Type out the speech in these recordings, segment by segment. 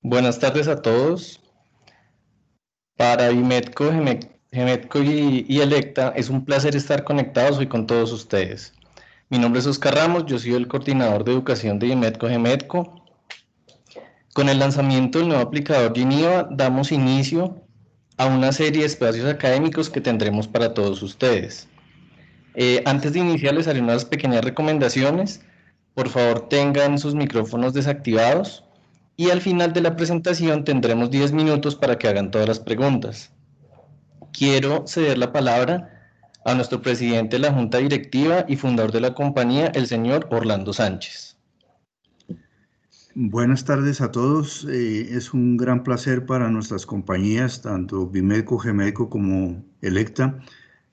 Buenas tardes a todos. Para Vimetco, Gemetco y Electa, es un placer estar conectados hoy con todos ustedes. Mi nombre es Oscar Ramos, yo soy el coordinador de educación de Vimetco Gemetco. Con el lanzamiento del nuevo aplicador Geneva, damos inicio a una serie de espacios académicos que tendremos para todos ustedes. Antes de iniciar, les haré unas pequeñas recomendaciones. Por favor, tengan sus micrófonos desactivados. Y al final de la presentación tendremos 10 minutos para que hagan todas las preguntas. Quiero ceder la palabra a nuestro presidente de la Junta Directiva y fundador de la compañía, el señor Orlando Sánchez. Buenas tardes a todos. Es un gran placer para nuestras compañías, tanto Vimetco, Gemetco como Electa,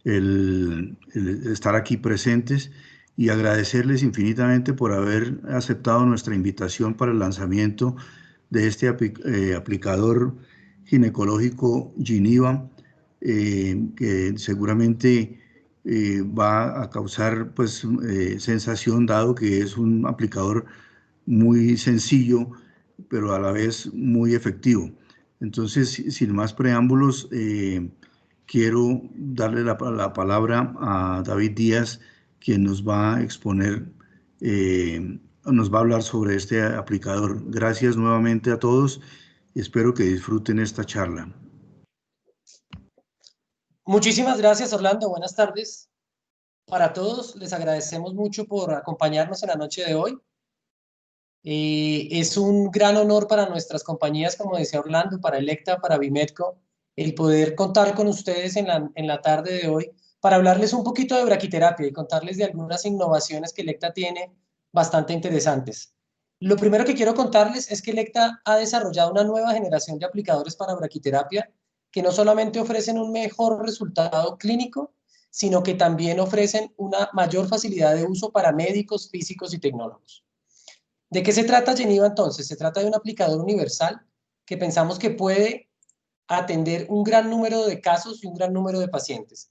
el estar aquí presentes y agradecerles infinitamente por haber aceptado nuestra invitación para el lanzamiento de este aplicador ginecológico Geneva, que seguramente va a causar pues, sensación, dado que es un aplicador muy sencillo, pero a la vez muy efectivo. Entonces, sin más preámbulos, quiero darle la palabra a David Díaz, quien nos va a exponer, nos va a hablar sobre este aplicador. Gracias nuevamente a todos y espero que disfruten esta charla. Muchísimas gracias, Orlando. Buenas tardes para todos. Les agradecemos mucho por acompañarnos en la noche de hoy. Es un gran honor para nuestras compañías, como decía Orlando, para Electa, para Vimetco, el poder contar con ustedes en la tarde de hoy para hablarles un poquito de braquiterapia y contarles de algunas innovaciones que Electa tiene bastante interesantes. Lo primero que quiero contarles es que Electa ha desarrollado una nueva generación de aplicadores para braquiterapia que no solamente ofrecen un mejor resultado clínico, sino que también ofrecen una mayor facilidad de uso para médicos, físicos y tecnólogos. ¿De qué se trata Geneva entonces? Se trata de un aplicador universal que pensamos que puede atender un gran número de casos y un gran número de pacientes.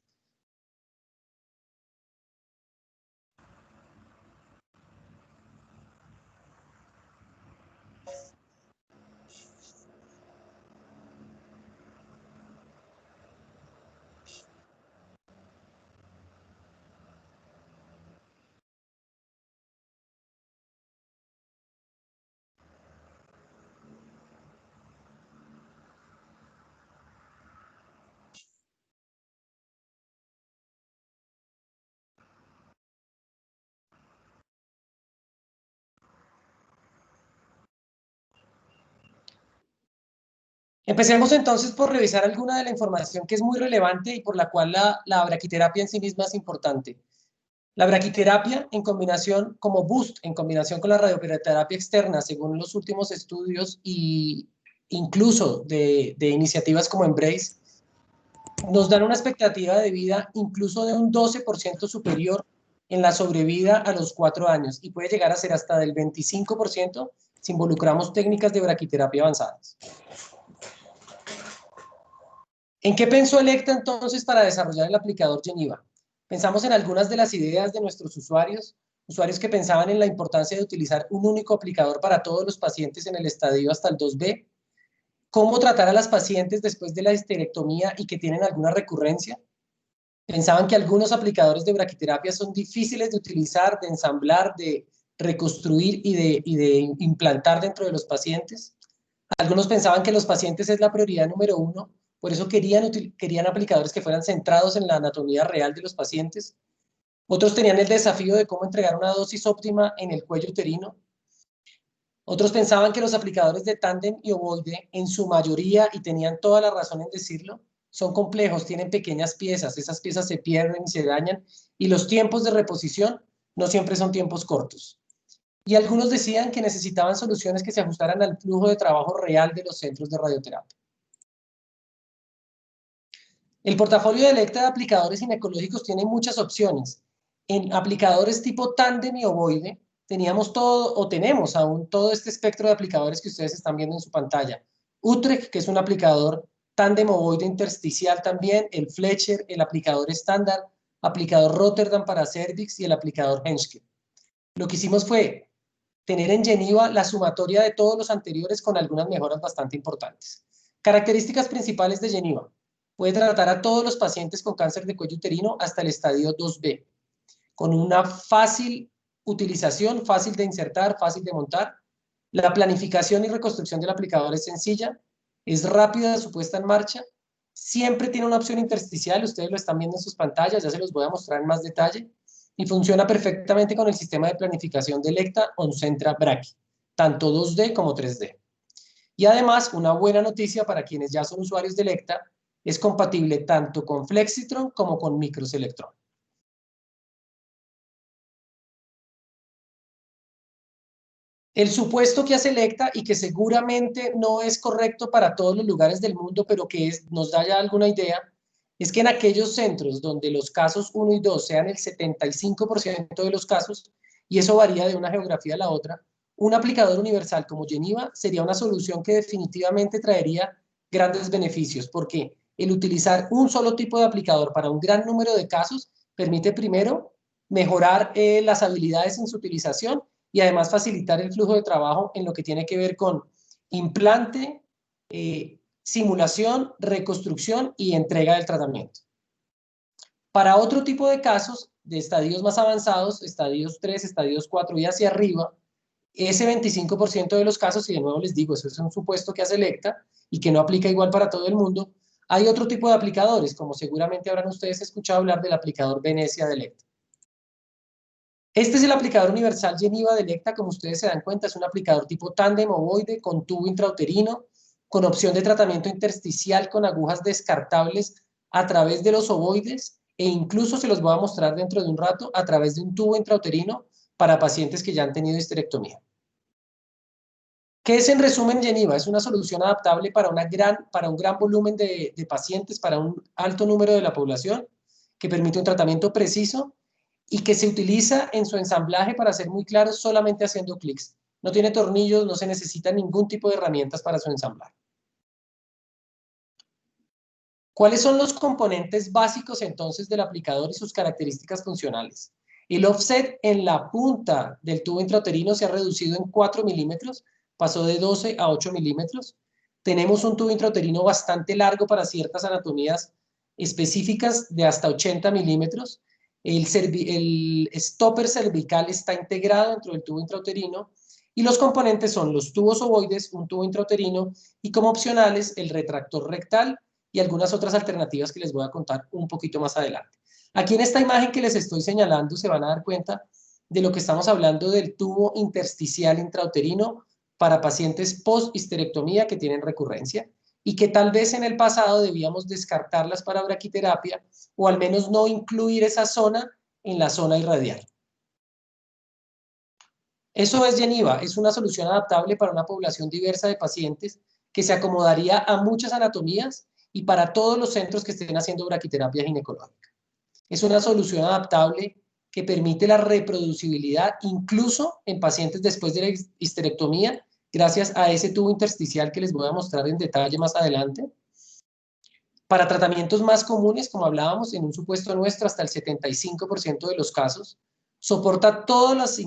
Empecemos entonces por revisar alguna de la información que es muy relevante y por la cual la braquiterapia en sí misma es importante. La braquiterapia en combinación, como boost, en combinación con la radioterapia externa, según los últimos estudios e incluso de iniciativas como Embrace, nos dan una expectativa de vida incluso de un 12% superior en la sobrevida a los 4 años y puede llegar a ser hasta del 25% si involucramos técnicas de braquiterapia avanzadas. ¿En qué pensó Electa entonces para desarrollar el aplicador Geneva? Pensamos en algunas de las ideas de nuestros usuarios que pensaban en la importancia de utilizar un único aplicador para todos los pacientes en el estadio hasta el 2B, cómo tratar a las pacientes después de la histerectomía y que tienen alguna recurrencia. Pensaban que algunos aplicadores de braquiterapia son difíciles de utilizar, de ensamblar, de reconstruir y de implantar dentro de los pacientes. Algunos pensaban que los pacientes es la prioridad número 1 por eso querían aplicadores que fueran centrados en la anatomía real de los pacientes. Otros tenían el desafío de cómo entregar una dosis óptima en el cuello uterino. Otros pensaban que los aplicadores de tándem y ovoide, en su mayoría, y tenían toda la razón en decirlo, son complejos, tienen pequeñas piezas, esas piezas se pierden y se dañan, y los tiempos de reposición no siempre son tiempos cortos. Y algunos decían que necesitaban soluciones que se ajustaran al flujo de trabajo real de los centros de radioterapia. El portafolio de Elekta de aplicadores ginecológicos tiene muchas opciones. En aplicadores tipo tándem y ovoide, teníamos todo, o tenemos aún todo este espectro de aplicadores que ustedes están viendo en su pantalla. Utrecht, que es un aplicador tándem ovoide intersticial también, el Fletcher, el aplicador estándar, aplicador Rotterdam para cervix y el aplicador Henschke. Lo que hicimos fue tener en Geneva la sumatoria de todos los anteriores con algunas mejoras bastante importantes. Características principales de Geneva. Puede tratar a todos los pacientes con cáncer de cuello uterino hasta el estadio 2B, con una fácil utilización, fácil de insertar, fácil de montar. La planificación y reconstrucción del aplicador es sencilla, es rápida su puesta en marcha, siempre tiene una opción intersticial, ustedes lo están viendo en sus pantallas, ya se los voy a mostrar en más detalle, y funciona perfectamente con el sistema de planificación de Elekta Oncentra Brachy, tanto 2D como 3D. Y además, una buena noticia para quienes ya son usuarios de Elekta, es compatible tanto con Flexitron como con Microselectron. El supuesto que hace Elekta y que seguramente no es correcto para todos los lugares del mundo, pero que nos da ya alguna idea, es que en aquellos centros donde los casos 1 y 2 sean el 75% de los casos, y eso varía de una geografía a la otra, un aplicador universal como Geneva sería una solución que definitivamente traería grandes beneficios, porque el utilizar un solo tipo de aplicador para un gran número de casos permite primero mejorar las habilidades en su utilización y además facilitar el flujo de trabajo en lo que tiene que ver con implante, simulación, reconstrucción y entrega del tratamiento. Para otro tipo de casos, de estadios más avanzados, estadios 3, estadios 4 y hacia arriba, ese 25% de los casos, y de nuevo les digo, eso es un supuesto que hace Elekta y que no aplica igual para todo el mundo, hay otro tipo de aplicadores, como seguramente habrán ustedes escuchado hablar del aplicador Venecia de Elekta. Este es el aplicador universal Geneva de Elekta, como ustedes se dan cuenta, es un aplicador tipo tándem ovoide con tubo intrauterino, con opción de tratamiento intersticial con agujas descartables a través de los ovoides e incluso se los voy a mostrar dentro de un rato a través de un tubo intrauterino para pacientes que ya han tenido histerectomía. ¿Qué es en resumen Geneva? Es una solución adaptable para un gran volumen de pacientes, para un alto número de la población, que permite un tratamiento preciso y que se utiliza en su ensamblaje, para ser muy claros, solamente haciendo clics. No tiene tornillos, no se necesita ningún tipo de herramientas para su ensamblaje. ¿Cuáles son los componentes básicos entonces del aplicador y sus características funcionales? El offset en la punta del tubo intrauterino se ha reducido en 4 milímetros, pasó de 12 a 8 milímetros. Tenemos un tubo intrauterino bastante largo para ciertas anatomías específicas de hasta 80 milímetros. El stopper cervical está integrado dentro del tubo intrauterino y los componentes son los tubos ovoides, un tubo intrauterino y como opcionales el retractor rectal y algunas otras alternativas que les voy a contar un poquito más adelante. Aquí en esta imagen que les estoy señalando se van a dar cuenta de lo que estamos hablando del tubo intersticial intrauterino para pacientes post-histerectomía que tienen recurrencia y que tal vez en el pasado debíamos descartarlas para braquiterapia o al menos no incluir esa zona en la zona irradial. Eso es Geneva, es una solución adaptable para una población diversa de pacientes que se acomodaría a muchas anatomías y para todos los centros que estén haciendo braquiterapia ginecológica. Es una solución adaptable que permite la reproducibilidad incluso en pacientes después de la histerectomía, gracias a ese tubo intersticial que les voy a mostrar en detalle más adelante. Para tratamientos más comunes, como hablábamos, en un supuesto nuestro, hasta el 75% de los casos, soporta todas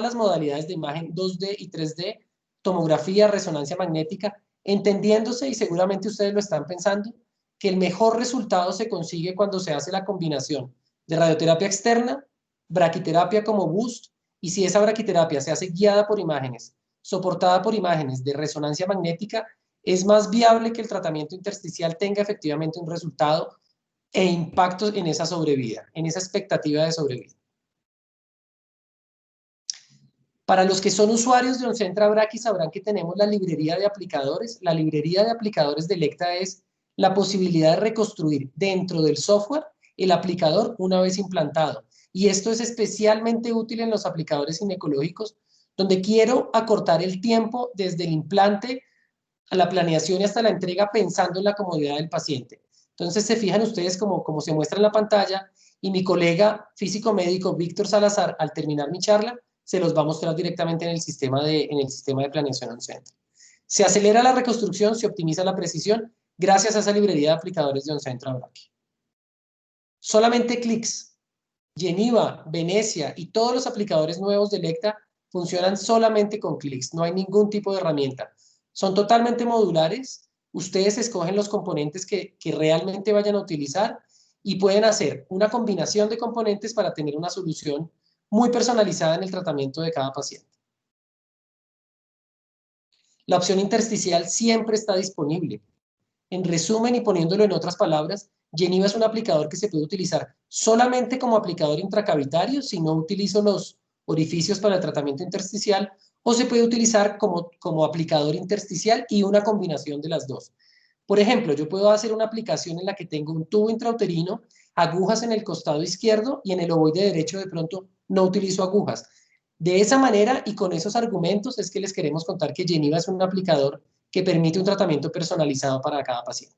las modalidades de imagen 2D y 3D, tomografía, resonancia magnética, entendiéndose, y seguramente ustedes lo están pensando, que el mejor resultado se consigue cuando se hace la combinación de radioterapia externa, braquiterapia como boost, y si esa braquiterapia se hace guiada por imágenes, soportada por imágenes de resonancia magnética, es más viable que el tratamiento intersticial tenga efectivamente un resultado e impacto en esa sobrevida, en esa expectativa de sobrevida. Para los que son usuarios de Oncentra Brachy sabrán que tenemos la librería de aplicadores. La librería de aplicadores de Elekta es la posibilidad de reconstruir dentro del software el aplicador una vez implantado. Y esto es especialmente útil en los aplicadores ginecológicos, donde quiero acortar el tiempo desde el implante a la planeación y hasta la entrega pensando en la comodidad del paciente. Entonces se fijan ustedes como se muestra en la pantalla y mi colega físico médico Víctor Salazar, al terminar mi charla, se los va a mostrar directamente en el sistema de planeación Oncentra. Se acelera la reconstrucción, se optimiza la precisión gracias a esa librería de aplicadores de Oncentra Brachy. Solamente clics. Geneva, Venecia y todos los aplicadores nuevos de Elekta funcionan solamente con clics, no hay ningún tipo de herramienta. Son totalmente modulares, ustedes escogen los componentes que realmente vayan a utilizar y pueden hacer una combinación de componentes para tener una solución muy personalizada en el tratamiento de cada paciente. La opción intersticial siempre está disponible. En resumen y poniéndolo en otras palabras, Geneva es un aplicador que se puede utilizar solamente como aplicador intracavitario si no utilizo los orificios para el tratamiento intersticial, o se puede utilizar como aplicador intersticial y una combinación de las dos. Por ejemplo, yo puedo hacer una aplicación en la que tengo un tubo intrauterino, agujas en el costado izquierdo y en el ovoide derecho de pronto no utilizo agujas. De esa manera y con esos argumentos es que les queremos contar que Geneva es un aplicador que permite un tratamiento personalizado para cada paciente.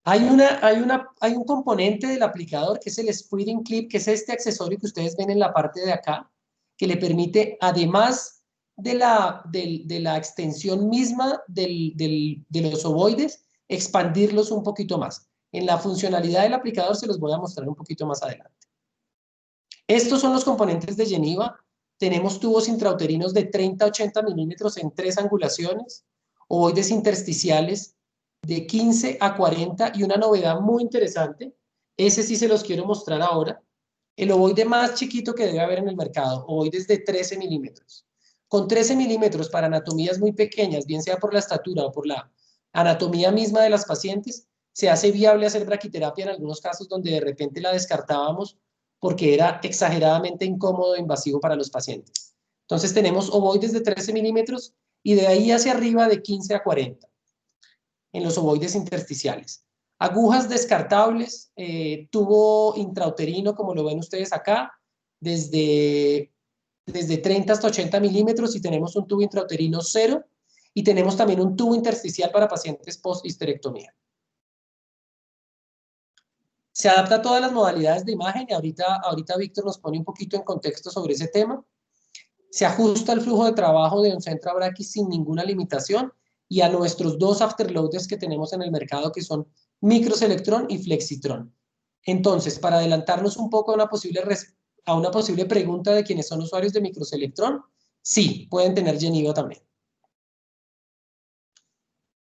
Hay un componente del aplicador que es el Spreading Clip, que es este accesorio que ustedes ven en la parte de acá, que le permite, además de la extensión misma de los ovoides, expandirlos un poquito más. En la funcionalidad del aplicador se los voy a mostrar un poquito más adelante. Estos son los componentes de Geneva. Tenemos tubos intrauterinos de 30 a 80 milímetros en 3 angulaciones, ovoides intersticiales de 15 a 40 y una novedad muy interesante, ese sí se los quiero mostrar ahora, el ovoide más chiquito que debe haber en el mercado, ovoides de 13 milímetros. Con 13 milímetros para anatomías muy pequeñas, bien sea por la estatura o por la anatomía misma de las pacientes, se hace viable hacer braquiterapia en algunos casos donde de repente la descartábamos porque era exageradamente incómodo e invasivo para los pacientes. Entonces tenemos ovoides de 13 milímetros y de ahí hacia arriba de 15 a 40 en los ovoides intersticiales. Agujas descartables, tubo intrauterino, como lo ven ustedes acá, desde 30 hasta 80 milímetros y tenemos un tubo intrauterino 0 y tenemos también un tubo intersticial para pacientes post-histerectomía. Se adapta a todas las modalidades de imagen y ahorita Víctor nos pone un poquito en contexto sobre ese tema. Se ajusta el flujo de trabajo de Oncentra Brachy sin ninguna limitación y a nuestros dos afterloaders que tenemos en el mercado que son Microselectron y Flexitron. Entonces, para adelantarnos un poco a una posible pregunta de quienes son usuarios de Microselectron, sí, pueden tener Geneva también.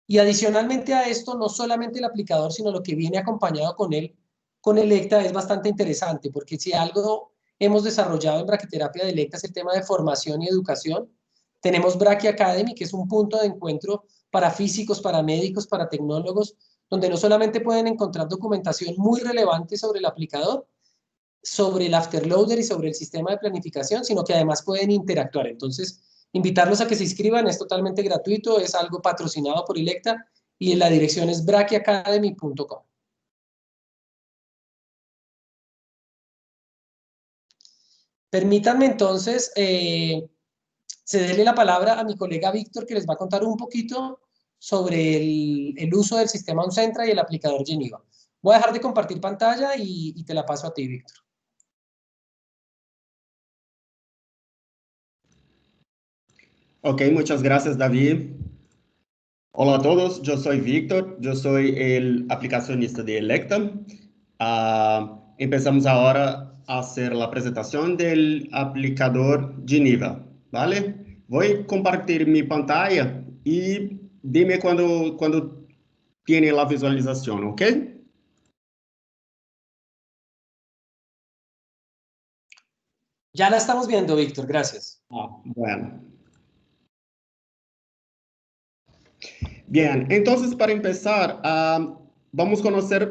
Y adicionalmente a esto, no solamente el aplicador, sino lo que viene acompañado con él, con Elekta, es bastante interesante, porque si algo hemos desarrollado en braquiterapia de Elekta es el tema de formación y educación. Tenemos Brachy Academy, que es un punto de encuentro para físicos, para médicos, para tecnólogos, donde no solamente pueden encontrar documentación muy relevante sobre el aplicador, sobre el afterloader y sobre el sistema de planificación, sino que además pueden interactuar. Entonces, invitarlos a que se inscriban, es totalmente gratuito, es algo patrocinado por Elekta y la dirección es brachyacademy.com. Permítanme entonces cederle la palabra a mi colega Víctor, que les va a contar un poquito sobre el uso del sistema Oncentra y el aplicador Geneva. Voy a dejar de compartir pantalla y te la paso a ti, Víctor. Ok, muchas gracias, David. Hola a todos, yo soy Víctor, yo soy el aplicacionista de Elekta. Empezamos ahora a hacer la presentación del aplicador Geneva, ¿vale? Voy a compartir mi pantalla y dime cuando tiene la visualización, ¿ok? Ya la estamos viendo, Víctor, gracias. Bueno. Bien, entonces para empezar, vamos a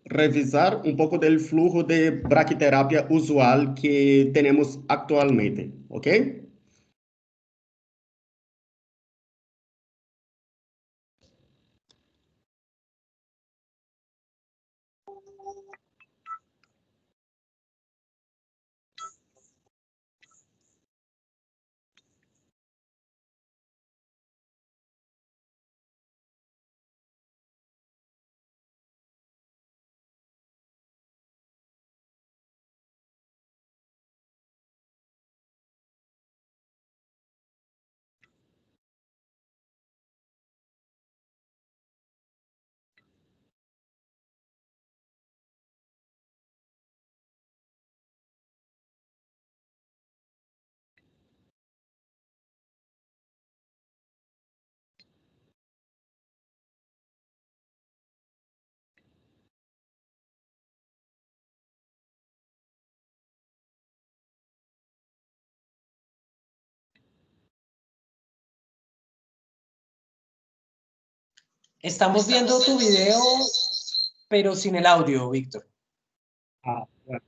revisar un poco del flujo de braquiterapia usual que tenemos actualmente, ¿ok? Estamos viendo tu video, pero sin el audio, Víctor. Bueno.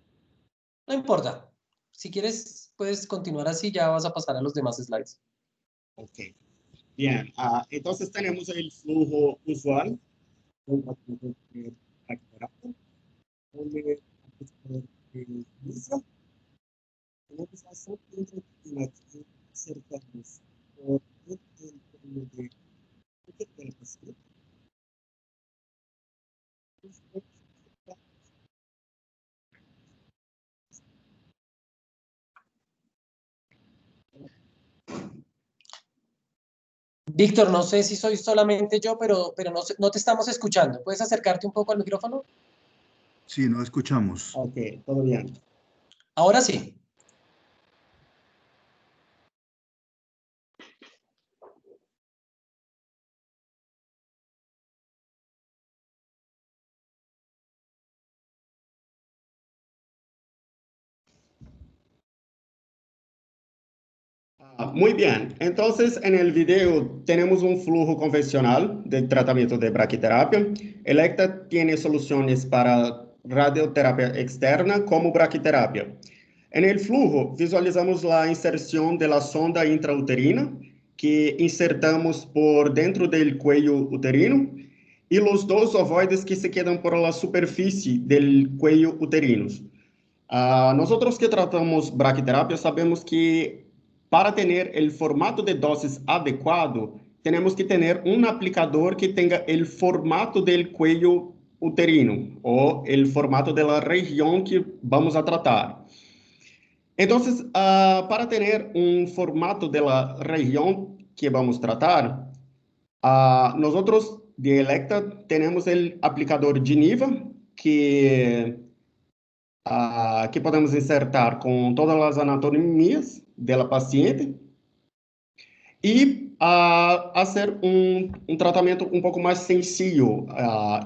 No importa. Si quieres, puedes continuar así, ya vas a pasar a los demás slides. Ok. Bien, entonces tenemos el flujo usual. Víctor, no sé si soy solamente yo, pero no te estamos escuchando. ¿Puedes acercarte un poco al micrófono? Sí, no escuchamos. Ok, todo bien. Ahora sí. Muy bien, entonces en el video tenemos un flujo convencional del tratamiento de braquiterapia. Electa tiene soluciones para radioterapia externa como braquiterapia. En el flujo visualizamos la inserción de la sonda intrauterina que insertamos por dentro del cuello uterino y los dos ovoides que se quedan por la superficie del cuello uterino. Nosotros que tratamos braquiterapia sabemos que para tener el formato de dosis adecuado, tenemos que tener un aplicador que tenga el formato del cuello uterino o el formato de la región que vamos a tratar. Entonces, para tener un formato de la región que vamos a tratar, nosotros de Electa tenemos el aplicador Geneva que podemos insertar con todas las anatomías de la paciente y hacer un tratamiento un poco más sencillo,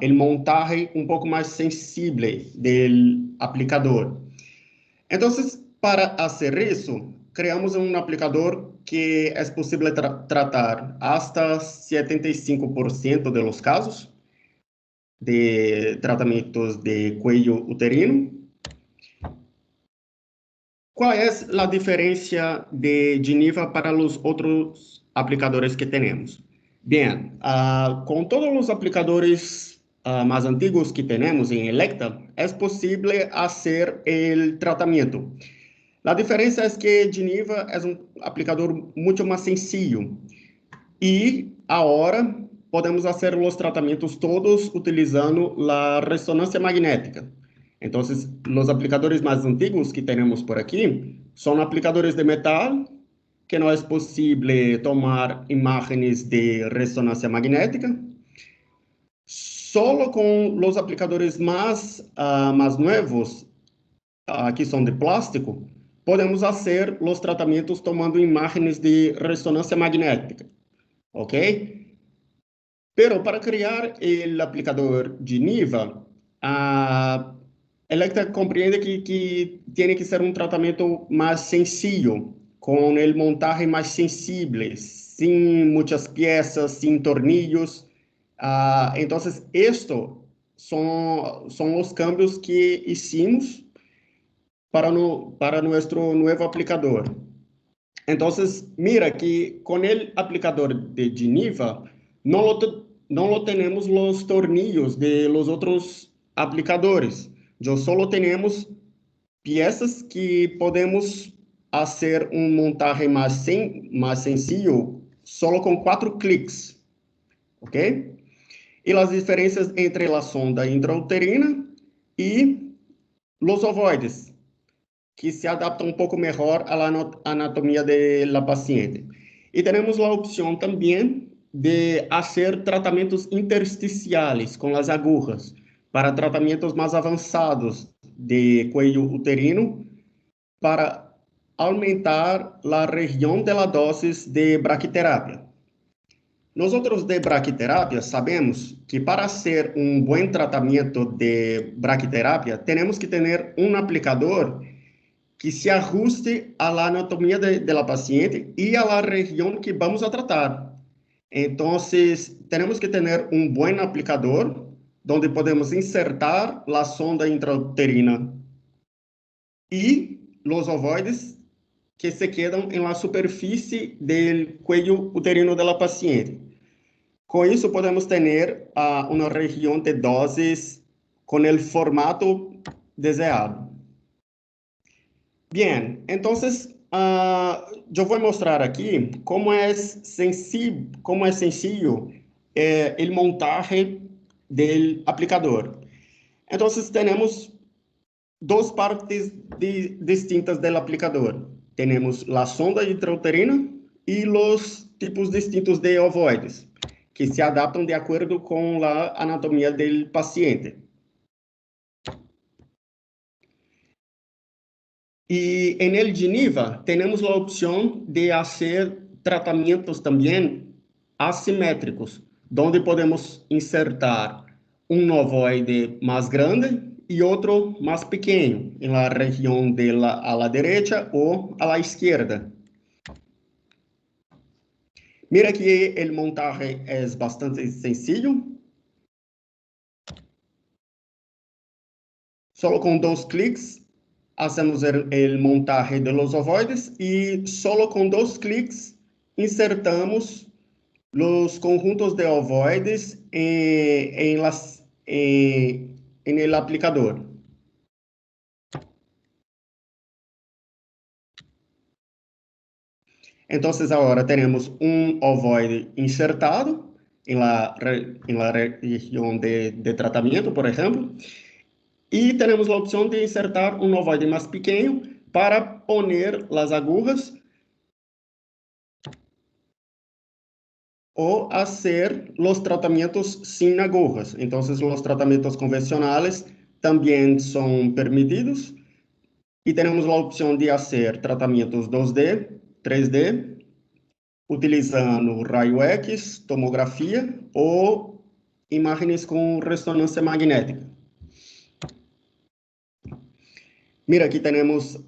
el montaje un poco más sensible del aplicador. Entonces, para hacer eso, creamos un aplicador que es posible tratar hasta 75% de los casos de tratamientos de cuello uterino. ¿Cuál es la diferencia de Geneva para los otros aplicadores que tenemos? Bien, con todos los aplicadores más antiguos que tenemos en Electa, es posible hacer el tratamiento. La diferencia es que Geneva es un aplicador mucho más sencillo y ahora podemos hacer los tratamientos todos utilizando la resonancia magnética. Entonces, los aplicadores más antiguos que tenemos por aquí son aplicadores de metal, que no es posible tomar imágenes de resonancia magnética. Solo con los aplicadores más nuevos, que son de plástico, podemos hacer los tratamientos tomando imágenes de resonancia magnética. ¿Ok? Pero para crear el aplicador Geneva, Electra comprende que tiene que ser un tratamiento más sencillo, con el montaje más sensible, sin muchas piezas, sin tornillos. Entonces, esto son los cambios que hicimos para nuestro nuevo aplicador. Entonces, mira que con el aplicador de Geneva no lo tenemos los tornillos de los otros aplicadores. Yo solo tenemos piezas que podemos hacer un montaje más sencillo solo con 4 clics, ¿ok? Y las diferencias entre la sonda intrauterina y los ovoides, que se adapta un poco mejor a la anatomía de la paciente. Y tenemos la opción también de hacer tratamientos intersticiales con las agujas para tratamientos más avanzados de cuello uterino para aumentar la región de la dosis de braquiterapia. Nosotros de braquiterapia sabemos que para hacer un buen tratamiento de braquiterapia tenemos que tener un aplicador que se ajuste a la anatomía de la paciente y a la región que vamos a tratar. Entonces, tenemos que tener un buen aplicador donde podemos insertar la sonda intrauterina y los ovoides que se quedan en la superficie del cuello uterino de la paciente. Con eso podemos tener una región de dosis con el formato deseado. Bien, entonces yo voy a mostrar aquí cómo es sencillo el montaje del aplicador. Entonces tenemos dos partes distintas del aplicador. Tenemos la sonda intrauterina y los tipos distintos de ovoides, que se adaptan de acuerdo con la anatomía del paciente. Y en el Geneva tenemos la opción de hacer tratamientos también asimétricos, donde podemos insertar un ovoide más grande y otro más pequeño en la región a la derecha o a la izquierda. Mira que el montaje es bastante sencillo. Solo con 2 clics hacemos el montaje de los ovoides y solo con 2 clics insertamos los conjuntos de ovoides en el aplicador. Entonces ahora tenemos un ovoide insertado en la región de tratamiento, por ejemplo, y tenemos la opción de insertar un ovoide más pequeño para poner las agujas o hacer los tratamientos sin agujas. Entonces, los tratamientos convencionales también son permitidos y tenemos la opción de hacer tratamientos 2D, 3D, utilizando rayo X, tomografía o imágenes con resonancia magnética. Mira, aquí tenemos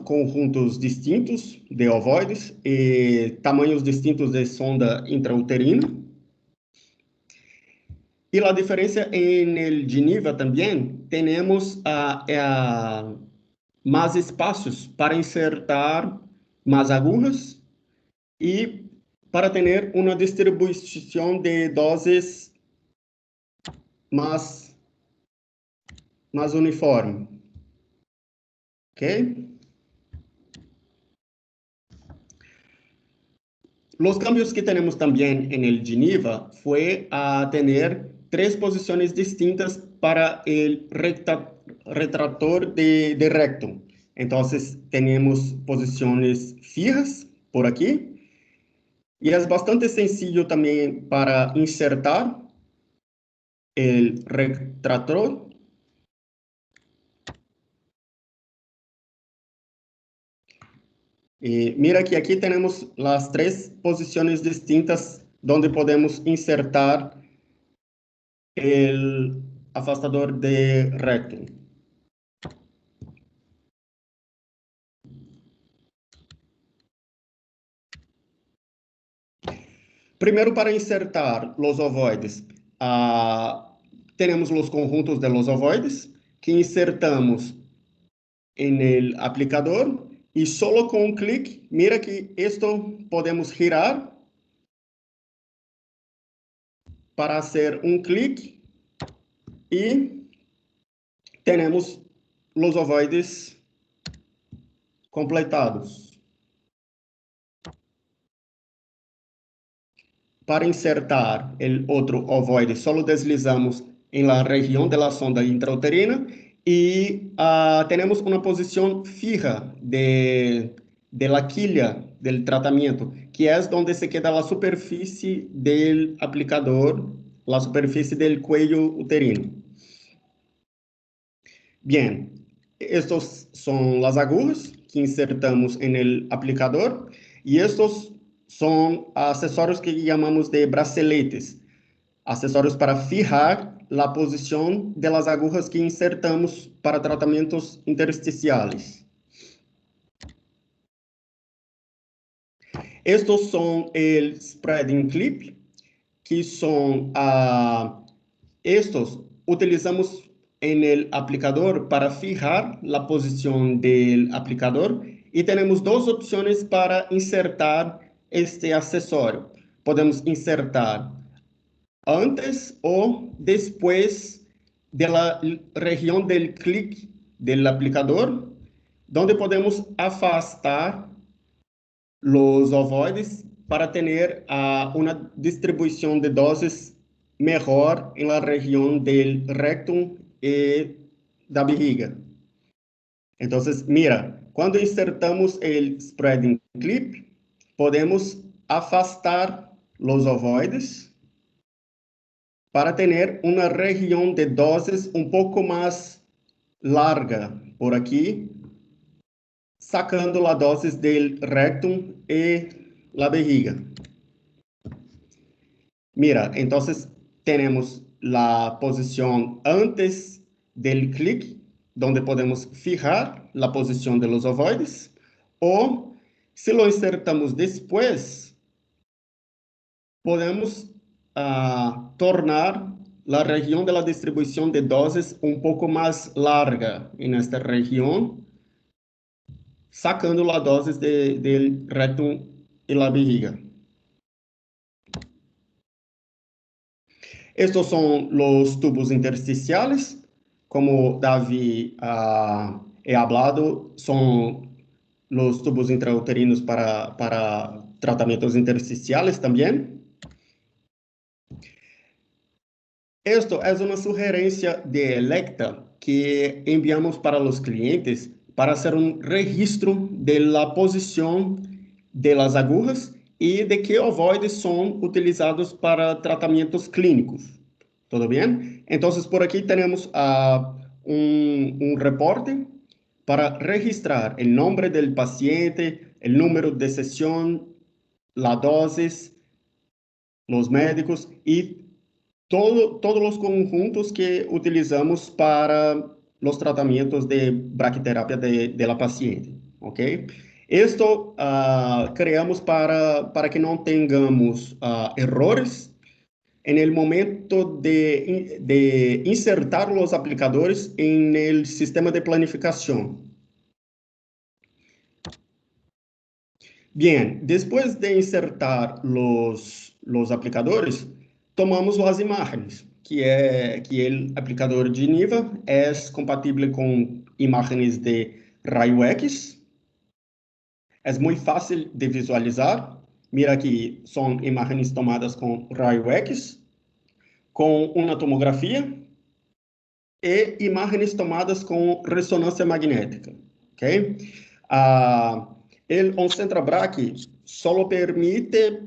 conjuntos distintos de ovoides, tamaños distintos de sonda intrauterina. Y la diferencia en el Geneva también, tenemos más espacios para insertar más agujas y para tener una distribución de dosis más uniforme. ¿Ok? Los cambios que tenemos también en el Geneva fue a tener 3 posiciones distintas para el retractor de recto. Entonces, tenemos posiciones fijas por aquí. Y es bastante sencillo también para insertar el retractor. Mira que aquí tenemos las 3 posiciones distintas donde podemos insertar el afastador de recto. Primero, para insertar los ovoides, tenemos los conjuntos de los ovoides, que insertamos en el aplicador, y solo con un clic, mira que esto podemos girar para hacer un clic, y tenemos los ovoides completados. Para insertar el otro ovoide, solo deslizamos en la región de la sonda intrauterina y tenemos una posición fija de la quilla del tratamiento, que es donde se queda la superficie del aplicador, la superficie del cuello uterino. Bien, estos son las agujas que insertamos en el aplicador, y estos son accesorios que llamamos de braceletes, accesorios para fijar la posición de las agujas que insertamos para tratamientos intersticiales. Estos son el spreading clip, que son estos utilizamos en el aplicador para fijar la posición del aplicador, y tenemos dos opciones para insertar este accesorio. Podemos insertar antes o después de la región del clic del aplicador, donde podemos afastar los ovoides para tener una distribución de dosis mejor en la región del rectum y da bexiga. Entonces, mira, cuando insertamos el spreading clip, podemos afastar los ovoides para tener una región de dosis un poco más larga por aquí, sacando la dosis del rectum y la bexiga. Mira, entonces tenemos la posición antes del clic, donde podemos fijar la posición de los ovoides, o si lo insertamos después, podemos tornar la región de la distribución de dosis un poco más larga en esta región, sacando la dosis del rectum y la bexiga. Estos son los tubos intersticiales. Como David he hablado, son los tubos intrauterinos para tratamientos intersticiales también. Esto es una sugerencia de Elekta que enviamos para los clientes para hacer un registro de la posición de las agujas y de qué ovoides son utilizados para tratamientos clínicos. ¿Todo bien? Entonces, por aquí tenemos un reporte para registrar el nombre del paciente, el número de sesión, la dosis, los médicos y todos los conjuntos que utilizamos para los tratamientos de braquiterapia de la paciente, ¿ok? Esto creamos para que no tengamos errores en el momento de insertar los aplicadores en el sistema de planificación. Bien, después de insertar los aplicadores, tomamos las imágenes, que el aplicador Geneva es compatible con imágenes de rayo X. Es muy fácil de visualizar. Mira aquí, son imágenes tomadas con rayo X, con una tomografía, e imágenes tomadas con resonancia magnética. ¿Okay? El OnCentraBrach solo permite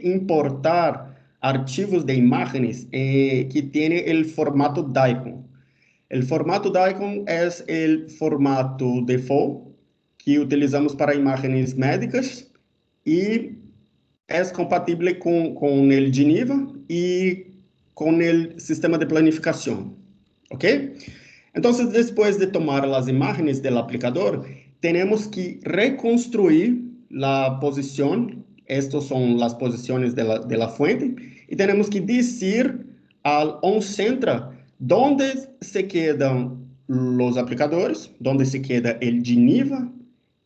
importar archivos de imágenes que tiene el formato DICOM. El formato DICOM es el formato default que utilizamos para imágenes médicas y es compatible con el Geneva y con el sistema de planificación. ¿Ok? Entonces, después de tomar las imágenes del aplicador, tenemos que reconstruir la posición, Estas son las posiciones de la fuente. Y tenemos que decir al OnCentra dónde se quedan los aplicadores, dónde se queda el Geneva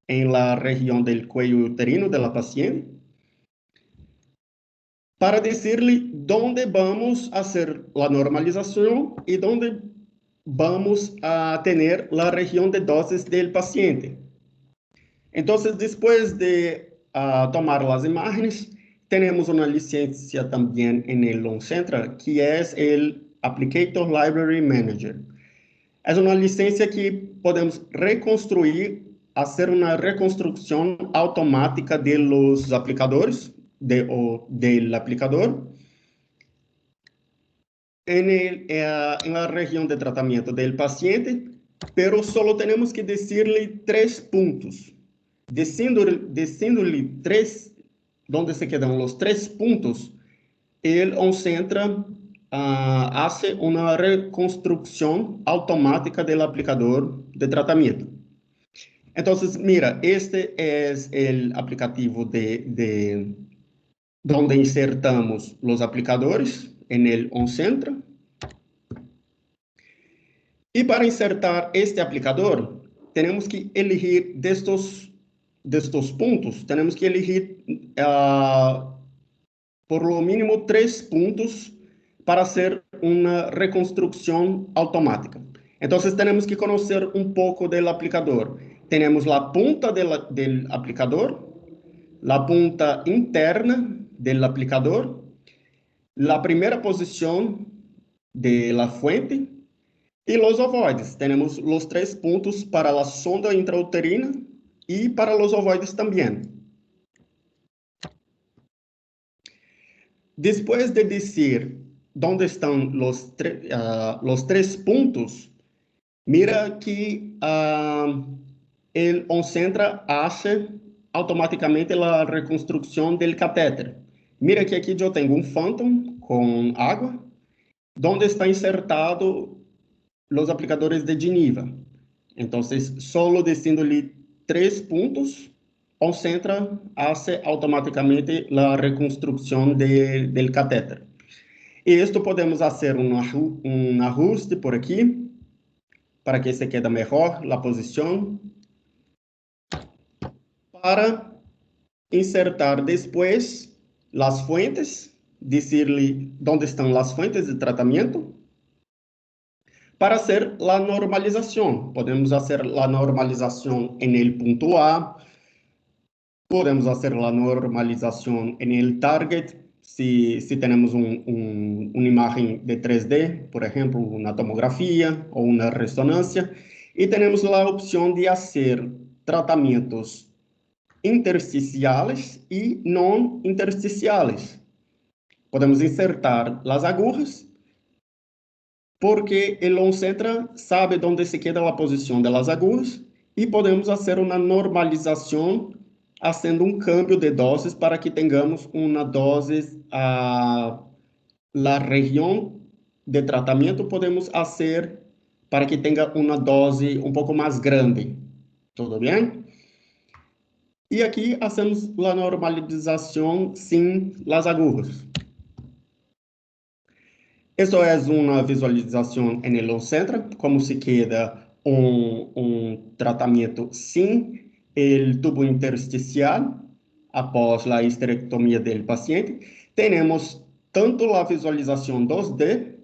en la región del cuello uterino de la paciente, para decirle dónde vamos a hacer la normalización y dónde vamos a tener la región de dosis del paciente. Entonces, después de tomar las imágenes, tenemos una licencia también en el OnCentra, que es el Applicator Library Manager. Es una licencia que podemos reconstruir, hacer una reconstrucción automática de los aplicadores, del aplicador, en la región de tratamiento del paciente, pero solo tenemos que decirle 3 puntos. Diciéndole 3, donde se quedan los 3 puntos, el OnCentra hace una reconstrucción automática del aplicador de tratamiento. Entonces, mira, este es el aplicativo donde insertamos los aplicadores en el OnCentra. Y para insertar este aplicador, tenemos que elegir de estos puntos, tenemos que elegir por lo mínimo 3 puntos para hacer una reconstrucción automática. Entonces, tenemos que conocer un poco del aplicador. Tenemos la punta del aplicador, la punta interna del aplicador, la primera posición de la fuente y los ovoides. Tenemos los 3 puntos para la sonda intrauterina y para los ovoides también. Después de decir dónde están los 3 puntos, mira que el OnCentra hace automáticamente la reconstrucción del catéter. Mira que aquí yo tengo un Phantom con agua, donde está insertado los aplicadores de Geneva. Entonces, solo diciéndole 3 puntos, OnCentra hace automáticamente la reconstrucción del catéter. Y esto podemos hacer un ajuste por aquí, para que se quede mejor la posición, para insertar después las fuentes, decirle dónde están las fuentes de tratamiento, para hacer la normalización. Podemos hacer la normalización en el punto A, podemos hacer la normalización en el target, si tenemos una imagen de 3D, por ejemplo, una tomografía o una resonancia, y tenemos la opción de hacer tratamientos intersticiales y no intersticiales. Podemos insertar las agujas, porque el OnCentra sabe dónde se queda la posición de las agujas, y podemos hacer una normalización haciendo un cambio de dosis para que tengamos una dosis a la región de tratamiento, podemos hacer para que tenga una dosis un poco más grande. ¿Todo bien? Y aquí hacemos la normalización sin las agujas. Esto es una visualización en el OnCentra, como se queda un tratamiento sin el tubo intersticial após la histerectomía del paciente. Tenemos tanto la visualización 2D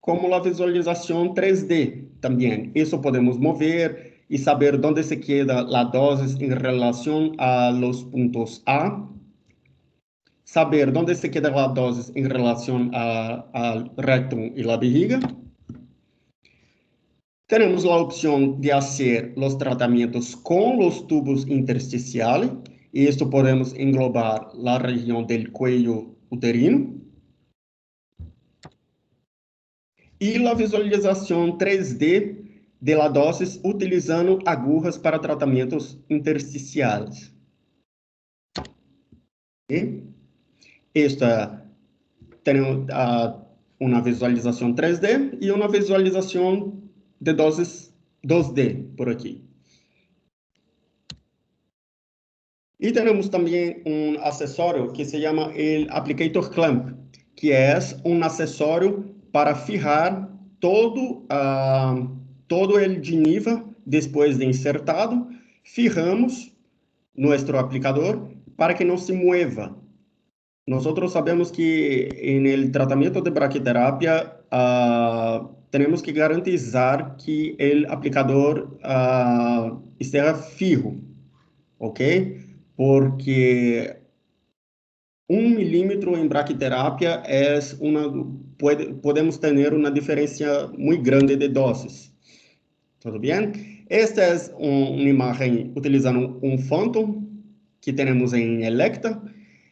como la visualización 3D también. Eso podemos mover y saber dónde se queda la dosis en relación a los puntos A, saber dónde se queda la dosis en relación al rectum y la vejiga. Tenemos la opción de hacer los tratamientos con los tubos intersticiales, y esto podemos englobar la región del cuello uterino. Y la visualización 3D de la dosis utilizando agujas para tratamientos intersticiales. ¿Sí? Esta tenemos una visualización 3D y una visualización de dosis 2D por aquí. Y tenemos también un accesorio que se llama el Applicator Clamp, que es un accesorio para fijar todo el Geneva después de insertado. Fijamos nuestro aplicador para que no se mueva. Nosotros sabemos que en el tratamiento de braquiterapia tenemos que garantizar que el aplicador esté fijo, ¿ok? Porque 1 milímetro en braquiterapia podemos tener una diferencia muy grande de dosis. ¿Todo bien? Esta es una imagen utilizando un Phantom que tenemos en Elekta.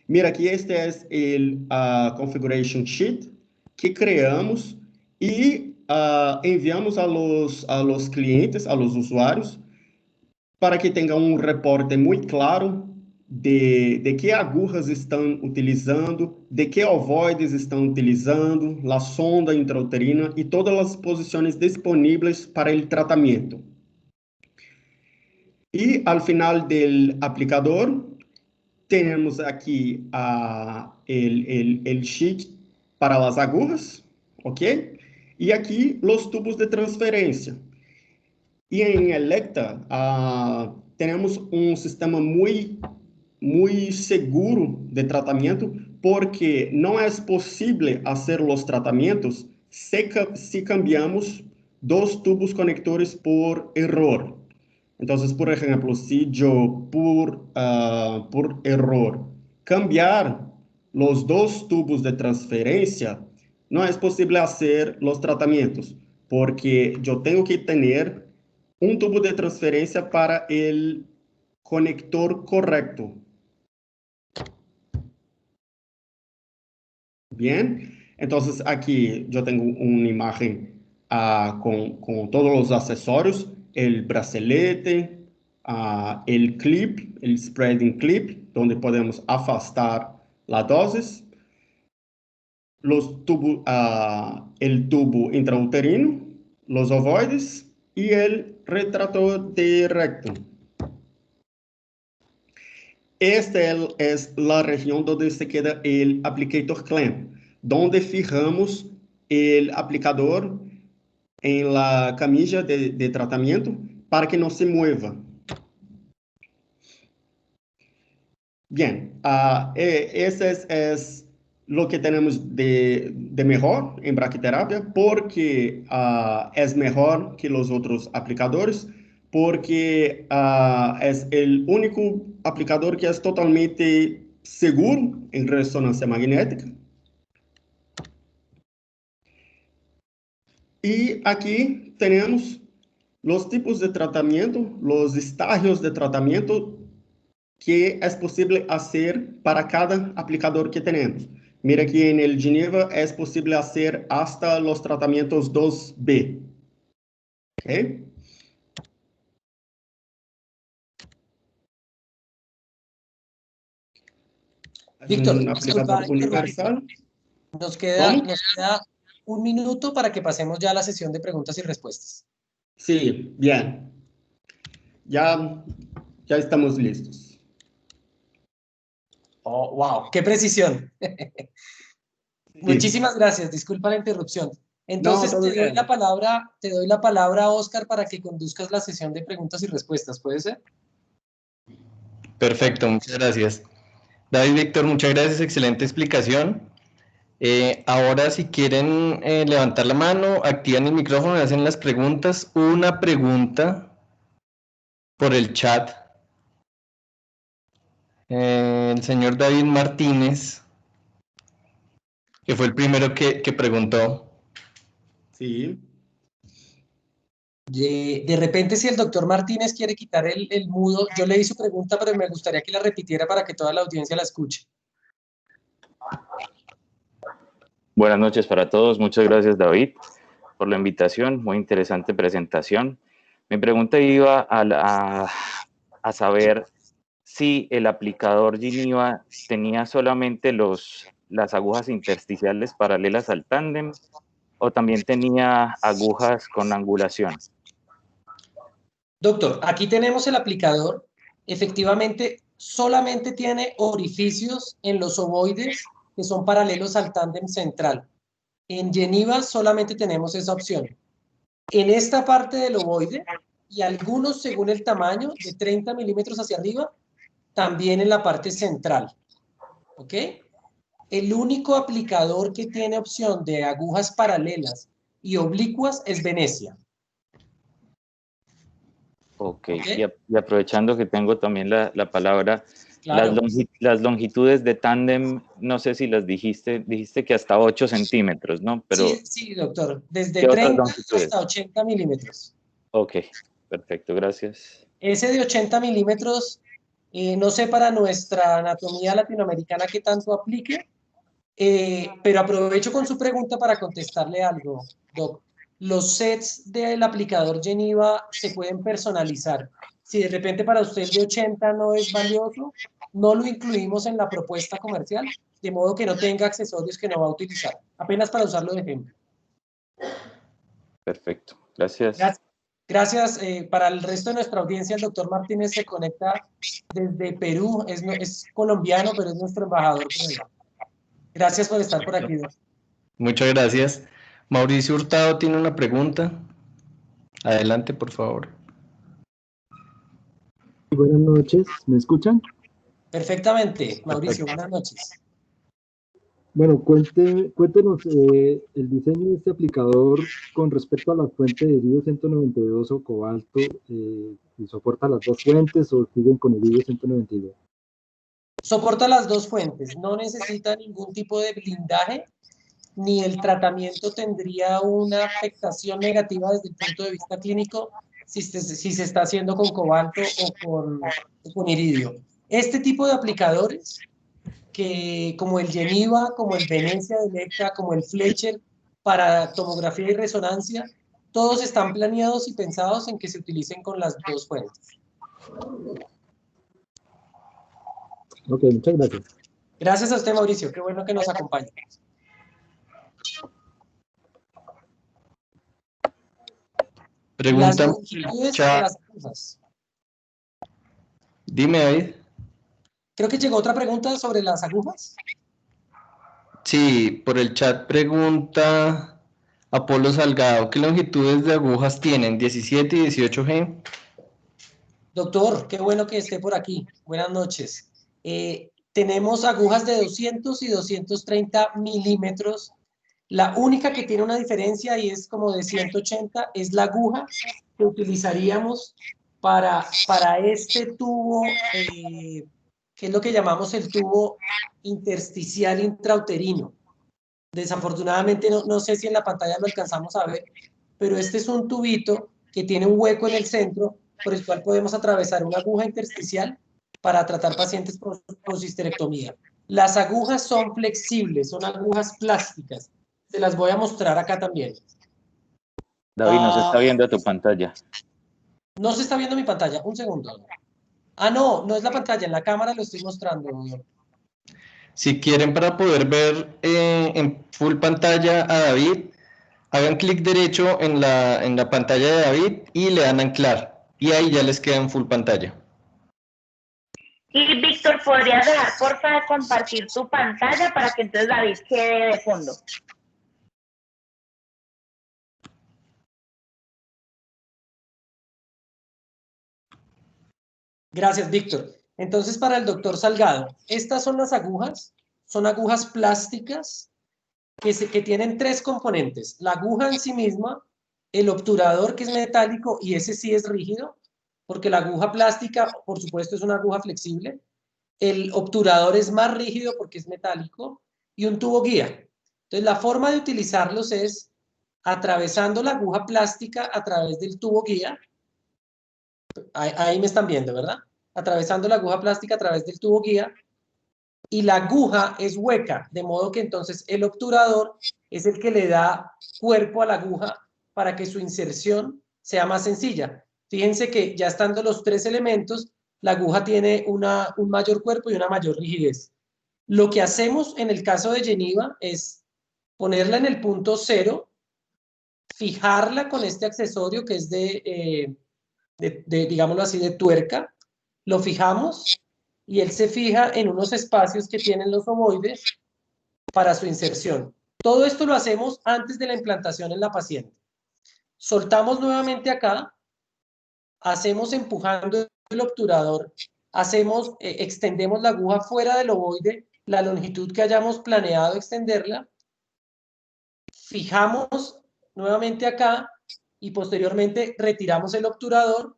Mira aqui, este é o configuration sheet que criamos e enviamos a los clientes, a los usuários, para que tenham um reporte muito claro de que agujas estão utilizando, de que ovoides estão utilizando, a sonda intrauterina e todas as posições disponíveis para o tratamento. E, ao final do aplicador, tenemos aquí el sheet para las agujas, ¿ok? Y aquí los tubos de transferencia. Y en Elekta tenemos un sistema muy seguro de tratamiento porque no es posible hacer los tratamientos si cambiamos 2 tubos conectores por error. Entonces, por ejemplo, si yo por error cambiar los 2 tubos de transferencia, no es posible hacer los tratamientos, porque yo tengo que tener un tubo de transferencia para el conector correcto. Bien, entonces aquí yo tengo una imagen con todos los accesorios, el bracelete, el clip, el spreading clip, donde podemos afastar la dosis, el tubo intrauterino, los ovoides y el retractor de recto. Esta es la región donde se queda el applicator clamp, donde fijamos el aplicador en la camilla de tratamiento para que no se mueva. Bien, ese es lo que tenemos de mejor en braquiterapia, porque es mejor que los otros aplicadores, porque es el único aplicador que es totalmente seguro en resonancia magnética. Y aquí tenemos los tipos de tratamiento, los estágios de tratamiento que es posible hacer para cada aplicador que tenemos. Mira que en el Geneva es posible hacer hasta los tratamientos 2B. ¿Okay? Víctor, un aplicador universal. Nos queda 1 minuto para que pasemos ya a la sesión de preguntas y respuestas. Sí, bien. Ya estamos listos. Oh, wow, qué precisión. Sí. Muchísimas gracias, disculpa la interrupción. Entonces no, te doy la palabra, Oscar, para que conduzcas la sesión de preguntas y respuestas, ¿puede ser? Perfecto, muchas gracias. David, Víctor, muchas gracias, excelente explicación. Ahora, si quieren levantar la mano, activan el micrófono y hacen las preguntas. Una pregunta por el chat. El señor David Martínez, que fue el primero que preguntó. Sí. De repente, si el doctor Martínez quiere quitar el mudo, yo leí su pregunta, pero me gustaría que la repitiera para que toda la audiencia la escuche. Buenas noches para todos. Muchas gracias, David, por la invitación. Muy interesante presentación. Mi pregunta iba a saber si el aplicador Geneva tenía solamente las agujas intersticiales paralelas al tándem o también tenía agujas con angulación. Doctor, aquí tenemos el aplicador. Efectivamente, solamente tiene orificios en los ovoides que son paralelos al tándem central. En Geneva solamente tenemos esa opción. En esta parte del ovoide, y algunos según el tamaño, de 30 milímetros hacia arriba, también en la parte central. ¿Ok? El único aplicador que tiene opción de agujas paralelas y oblicuas es Venecia. Ok, ¿Okay? y aprovechando que tengo también la palabra, Claro. las longitudes de tándem, no sé si las dijiste que hasta 8 centímetros, ¿no? Pero, Sí, sí, doctor. Desde ¿qué otras 30 longitudes? hasta 80 milímetros. Ok, perfecto, gracias. Ese de 80 milímetros, no sé para nuestra anatomía latinoamericana qué tanto aplique, pero aprovecho con su pregunta para contestarle algo, Doc. Los sets del aplicador Geneva se pueden personalizar. Si de repente para usted el de 80 no es valioso, no lo incluimos en la propuesta comercial, de modo que no tenga accesorios que no va a utilizar, apenas para usarlo de ejemplo. Perfecto, gracias. Gracias. Gracias. Para el resto de nuestra audiencia, el doctor Martínez se conecta desde Perú, es colombiano, pero es nuestro embajador por allá. Gracias por estar por aquí, doctor. Muchas gracias. Mauricio Hurtado tiene una pregunta. Adelante, por favor. Buenas noches, ¿me escuchan? Perfectamente, Mauricio, buenas noches. Bueno, cuéntenos el diseño de este aplicador con respecto a la fuente de iridio 192 o cobalto, ¿y soporta las dos fuentes o siguen con el iridio 192? Soporta las dos fuentes, no necesita ningún tipo de blindaje, ni el tratamiento tendría una afectación negativa desde el punto de vista clínico si se está haciendo con cobalto o con iridio. Este tipo de aplicadores, que como el Geneva, como el Venecia de Electra, como el Fletcher para tomografía y resonancia, todos están planeados y pensados en que se utilicen con las dos fuentes. Ok, muchas gracias. Gracias a usted, Mauricio. Qué bueno que nos acompañe. Las Pregunta. longitudes de las agujas. Dime, David. Creo que llegó otra pregunta sobre las agujas. Sí, por el chat pregunta Apolo Salgado, ¿qué longitudes de agujas tienen? 17 y 18G. Doctor, qué bueno que esté por aquí. Buenas noches. Tenemos agujas de 200 y 230 milímetros. La única que tiene una diferencia y es como de 180 es la aguja que utilizaríamos para este tubo, que es lo que llamamos el tubo intersticial intrauterino. Desafortunadamente no sé si en la pantalla lo alcanzamos a ver, pero este es un tubito que tiene un hueco en el centro por el cual podemos atravesar una aguja intersticial para tratar pacientes con cisterectomía. Las agujas son flexibles, son agujas plásticas. Se las voy a mostrar acá también. David, nos está viendo tu pantalla. No se está viendo mi pantalla, un segundo. No es la pantalla, en la cámara lo estoy mostrando. Si quieren, para poder ver en full pantalla a David, hagan clic derecho en la pantalla de David y le dan a anclar. Y ahí ya les queda en full pantalla. Y Víctor, ¿podrías dejar porfa de compartir tu pantalla para que entonces David quede de fondo? Gracias, Víctor. Entonces, para el doctor Salgado, estas son las agujas, son agujas plásticas que tienen tres componentes. La aguja en sí misma, el obturador que es metálico y ese sí es rígido, porque la aguja plástica, por supuesto, es una aguja flexible. El obturador es más rígido porque es metálico y un tubo guía. Entonces, la forma de utilizarlos es atravesando la aguja plástica a través del tubo guía. Ahí me están viendo, ¿verdad? Atravesando la aguja plástica a través del tubo guía, y la aguja es hueca, de modo que entonces el obturador es el que le da cuerpo a la aguja para que su inserción sea más sencilla. Fíjense que ya estando los tres elementos, la aguja tiene un mayor cuerpo y una mayor rigidez. Lo que hacemos en el caso de Geneva es ponerla en el punto 0, fijarla con este accesorio que es digámoslo así, de tuerca, lo fijamos y él se fija en unos espacios que tienen los ovoides para su inserción. Todo esto lo hacemos antes de la implantación en la paciente. Soltamos nuevamente acá, hacemos empujando el obturador, extendemos la aguja fuera del ovoide, la longitud que hayamos planeado extenderla, fijamos nuevamente acá y posteriormente retiramos el obturador,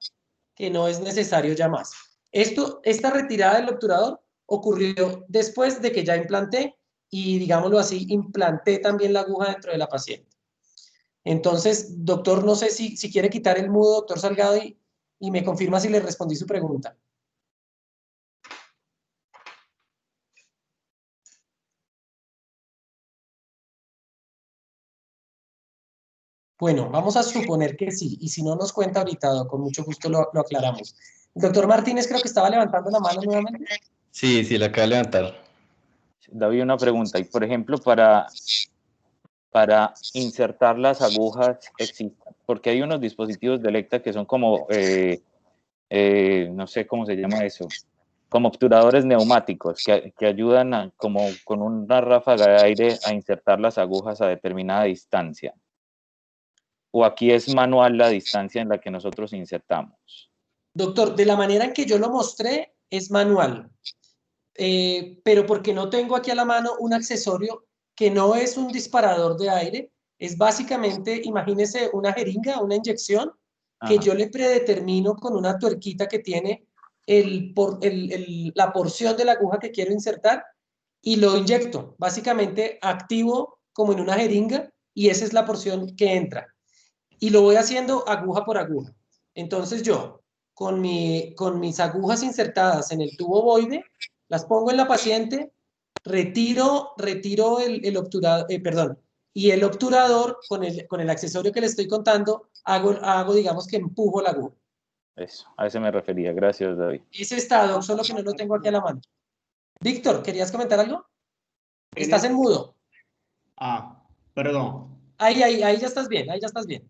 que no es necesario ya más. Esta retirada del obturador ocurrió después de que ya implanté y, digámoslo así, implanté también la aguja dentro de la paciente. Entonces, doctor, no sé si quiere quitar el mudo, doctor Salgado, y me confirma si le respondí su pregunta. Bueno, vamos a suponer que sí, y si no nos cuenta ahorita, con mucho gusto lo aclaramos. El doctor Martínez creo que estaba levantando la mano nuevamente. Sí, la acaba de levantar. David, una pregunta. Y por ejemplo, para insertar las agujas existen, porque hay unos dispositivos de Elekta que son como, no sé cómo se llama eso, como obturadores neumáticos que ayudan como con una ráfaga de aire a insertar las agujas a determinada distancia. ¿O aquí es manual la distancia en la que nosotros insertamos? Doctor, de la manera en que yo lo mostré, es manual. Pero porque no tengo aquí a la mano un accesorio que no es un disparador de aire, es básicamente, imagínese una jeringa, una inyección, que yo le predetermino con una tuerquita que tiene la porción de la aguja que quiero insertar y lo inyecto. Básicamente activo como en una jeringa y esa es la porción que entra. Y lo voy haciendo aguja por aguja. Entonces yo, con mis agujas insertadas en el tubo ovoide, las pongo en la paciente, retiro el obturador, y el obturador con el accesorio que le estoy contando, hago digamos que empujo la aguja. Eso, a eso me refería. Gracias, David. Ese estado, solo que no lo tengo aquí a la mano. Víctor, ¿querías comentar algo? Estás en mudo. Perdón. Ahí ya estás bien, ahí ya estás bien.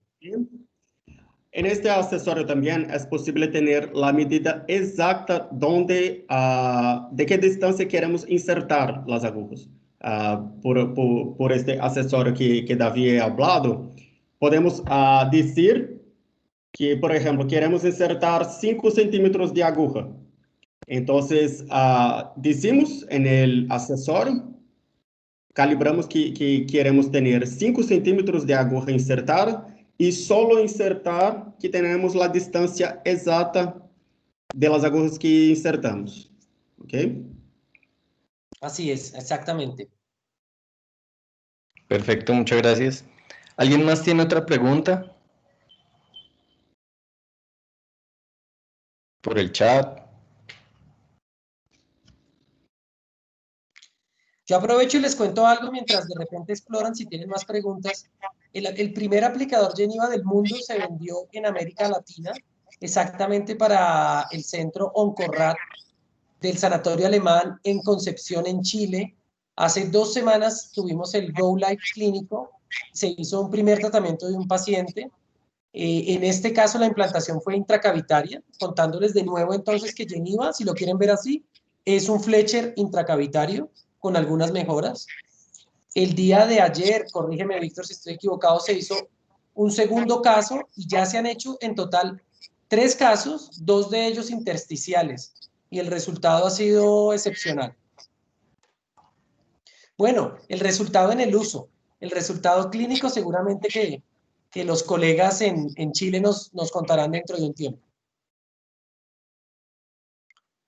En este accesorio también es posible tener la medida exacta de qué distancia queremos insertar las agujas. Por este accesorio que David ha hablado, podemos decir que, por ejemplo, queremos insertar 5 centímetros de aguja. Entonces, decimos en el accesorio, calibramos que queremos tener 5 centímetros de aguja insertada y solo insertar que tenemos la distancia exacta de las agujas que insertamos. ¿Ok? Así es, exactamente. Perfecto, muchas gracias. ¿Alguien más tiene otra pregunta? Por el chat. Yo aprovecho y les cuento algo mientras de repente exploran si tienen más preguntas. El primer aplicador Geniva del mundo se vendió en América Latina, exactamente para el centro Oncorrat del Sanatorio Alemán en Concepción, en Chile. Hace 2 semanas tuvimos el Go Live clínico, se hizo un primer tratamiento de un paciente. En este caso la implantación fue intracavitaria, contándoles de nuevo entonces que Geniva, si lo quieren ver así, es un Fletcher intracavitario con algunas mejoras. El día de ayer, corrígeme Víctor si estoy equivocado, se hizo un segundo caso y ya se han hecho en total 3 casos, 2 de ellos intersticiales y el resultado ha sido excepcional. Bueno, el resultado en el uso, el resultado clínico seguramente que los colegas en Chile nos contarán dentro de un tiempo.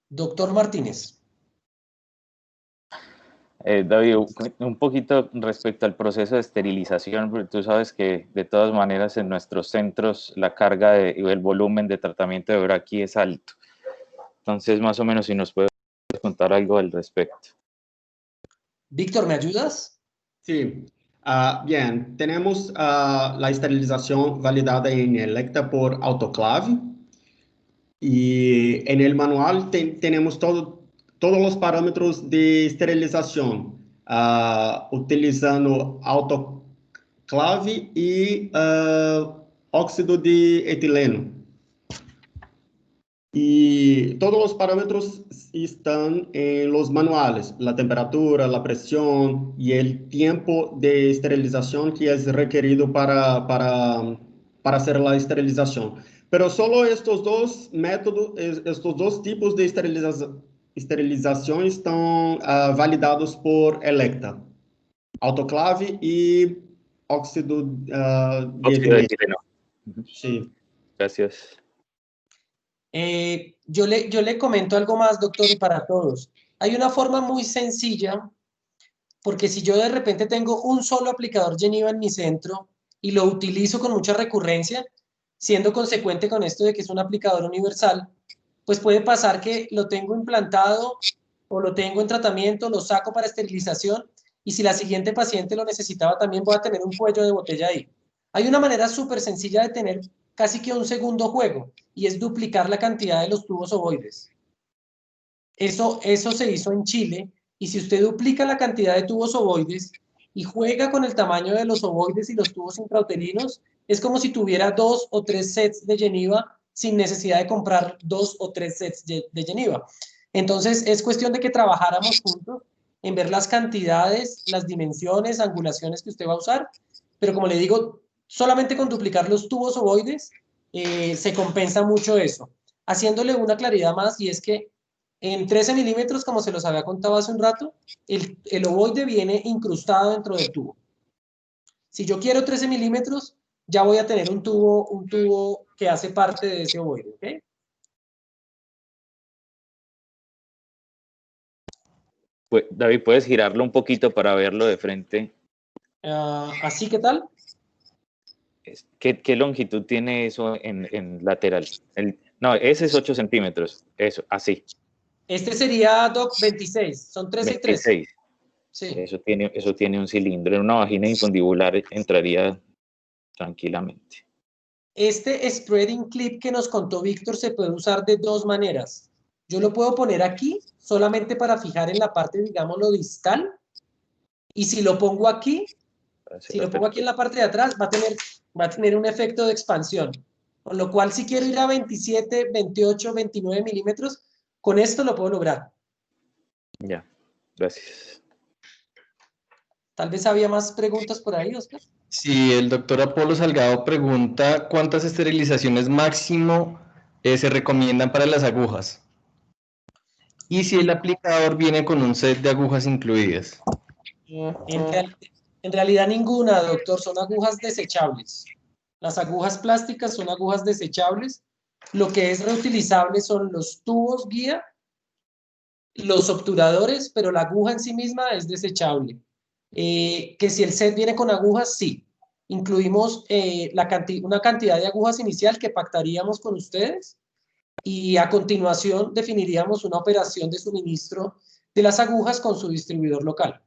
Doctor Martínez. David, un poquito respecto al proceso de esterilización, porque tú sabes que de todas maneras en nuestros centros la carga y el volumen de tratamiento de aquí es alto. Entonces, más o menos, si nos puedes contar algo al respecto. Víctor, ¿me ayudas? Sí. Bien, tenemos la esterilización validada en Elekta por autoclave y en el manual tenemos todos los parámetros de esterilización, utilizando autoclave y óxido de etileno. Y todos los parámetros están en los manuales, la temperatura, la presión y el tiempo de esterilización que es requerido para hacer la esterilización. Pero solo estos dos métodos, estos dos tipos de esterilización están validados por Elekta, autoclave y óxido de Óxido de etileno. etileno. Sí. Gracias. Yo le comento algo más, doctor, y para todos. Hay una forma muy sencilla, porque si yo de repente tengo un solo aplicador Geneva en mi centro y lo utilizo con mucha recurrencia, siendo consecuente con esto de que es un aplicador universal, pues puede pasar que lo tengo implantado o lo tengo en tratamiento, lo saco para esterilización y si la siguiente paciente lo necesitaba también voy a tener un cuello de botella ahí. Hay una manera súper sencilla de tener casi que un segundo juego y es duplicar la cantidad de los tubos ovoides. Eso se hizo en Chile y si usted duplica la cantidad de tubos ovoides y juega con el tamaño de los ovoides y los tubos intrauterinos, es como si tuviera 2 o 3 sets de Geneva sin necesidad de comprar 2 o 3 sets de Geneva. Entonces, es cuestión de que trabajáramos juntos en ver las cantidades, las dimensiones, angulaciones que usted va a usar, pero como le digo, solamente con duplicar los tubos ovoides se compensa mucho eso. Haciéndole una claridad más, y es que en 13 milímetros, como se los había contado hace un rato, el ovoide viene incrustado dentro del tubo. Si yo quiero 13 milímetros, ya voy a tener un tubo que hace parte de ese ovoide, ¿ok? Pues, David, ¿puedes girarlo un poquito para verlo de frente? ¿Así qué tal? ¿Qué longitud tiene eso en lateral? No, ese es 8 centímetros. Eso, así. Este sería, Doc, 26. Son 13 y 13. 26. Sí. Eso tiene un cilindro. En una vagina infundibular entraría tranquilamente. Este spreading clip que nos contó Víctor se puede usar de dos maneras. Yo lo puedo poner aquí solamente para fijar en la parte, digámoslo, distal. Y si lo pongo aquí, en la parte de atrás, va a tener un efecto de expansión. Con lo cual, si quiero ir a 27, 28, 29 milímetros, con esto lo puedo lograr. Ya, gracias. Tal vez había más preguntas por ahí, Oscar. Sí, el doctor Apolo Salgado pregunta cuántas esterilizaciones máximo se recomiendan para las agujas. Y si el aplicador viene con un set de agujas incluidas. En realidad ninguna, doctor, son agujas desechables. Las agujas plásticas son agujas desechables. Lo que es reutilizable son los tubos guía, los obturadores, pero la aguja en sí misma es desechable. Que si el set viene con agujas, sí. Incluimos una cantidad de agujas inicial que pactaríamos con ustedes y a continuación definiríamos una operación de suministro de las agujas con su distribuidor local.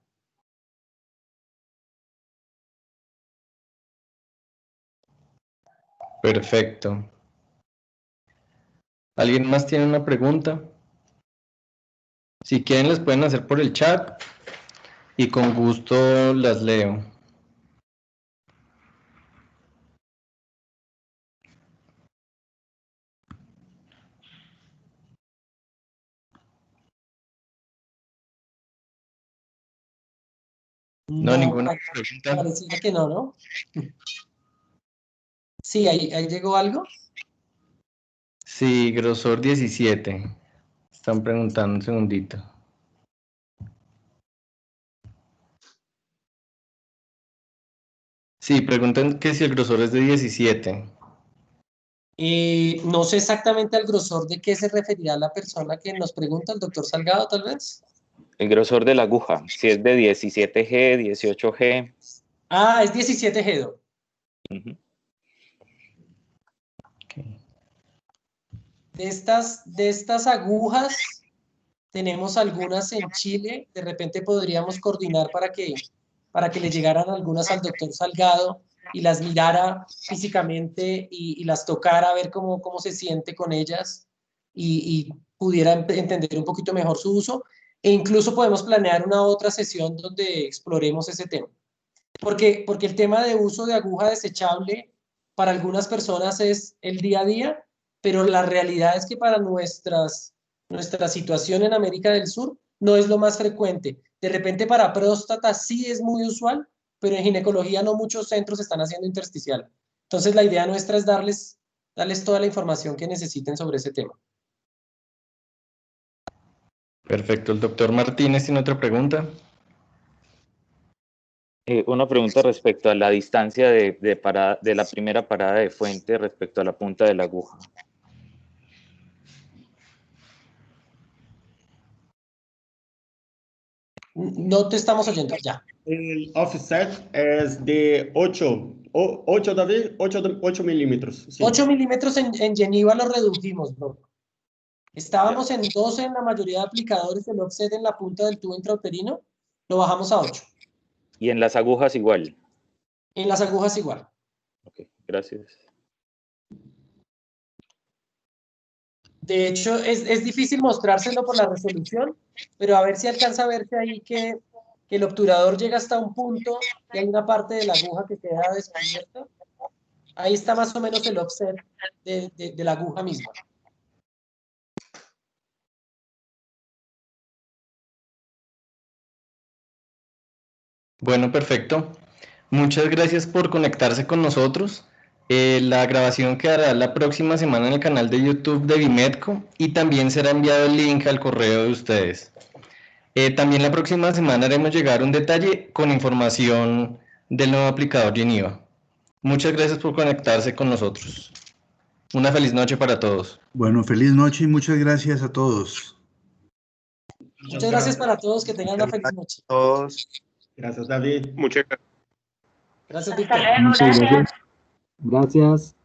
Perfecto. ¿Alguien más tiene una pregunta? Si quieren, les pueden hacer por el chat y con gusto las leo. No, ninguna pregunta. Parecía que no, ¿no? Sí, ahí llegó algo. Sí, grosor 17. Están preguntando un segundito. Sí, preguntan que si el grosor es de 17. No sé exactamente al grosor de qué se referirá la persona que nos pregunta, el doctor Salgado, tal vez. El grosor de la aguja, si es de 17G, 18G. Ah, es 17 G. Okay. De estas agujas, tenemos algunas en Chile. De repente podríamos coordinar para que le llegaran algunas al doctor Salgado y las mirara físicamente y las tocara a ver cómo se siente con ellas y pudiera entender un poquito mejor su uso. E incluso podemos planear una otra sesión donde exploremos ese tema. Porque el tema de uso de aguja desechable para algunas personas es el día a día pero la realidad es que para nuestra situación en América del Sur no es lo más frecuente. De repente para próstata sí es muy usual, pero en ginecología no muchos centros están haciendo intersticial. Entonces la idea nuestra es darles toda la información que necesiten sobre ese tema. Perfecto. El doctor Martínez tiene otra pregunta. Una pregunta respecto a la distancia de la primera parada de fuente respecto a la punta de la aguja. No te estamos oyendo, ya. El offset es de 8, David, 8 milímetros. Sí. 8 milímetros en Geneva lo redujimos, bro. Estábamos en 12 en la mayoría de aplicadores, el offset en la punta del tubo intrauterino, lo bajamos a 8. ¿Y en las agujas igual? En las agujas igual. Ok, gracias. De hecho, es difícil mostrárselo por la resolución, pero a ver si alcanza a verse ahí que el obturador llega hasta un punto y hay una parte de la aguja que queda descubierta. Ahí está más o menos el offset de la aguja misma. Bueno, perfecto. Muchas gracias por conectarse con nosotros. La grabación quedará la próxima semana en el canal de YouTube de Bimedco y también será enviado el link al correo de ustedes. También la próxima semana haremos llegar un detalle con información del nuevo aplicador Geneva. Muchas gracias por conectarse con nosotros. Una feliz noche para todos. Bueno, feliz noche y muchas gracias a todos. Muchas gracias para todos, que tengan una feliz noche. Todos. Gracias, David. Muchas gracias. Gracias, Hasta Víctor. luego, Muchas gracias. gracias. Gracias.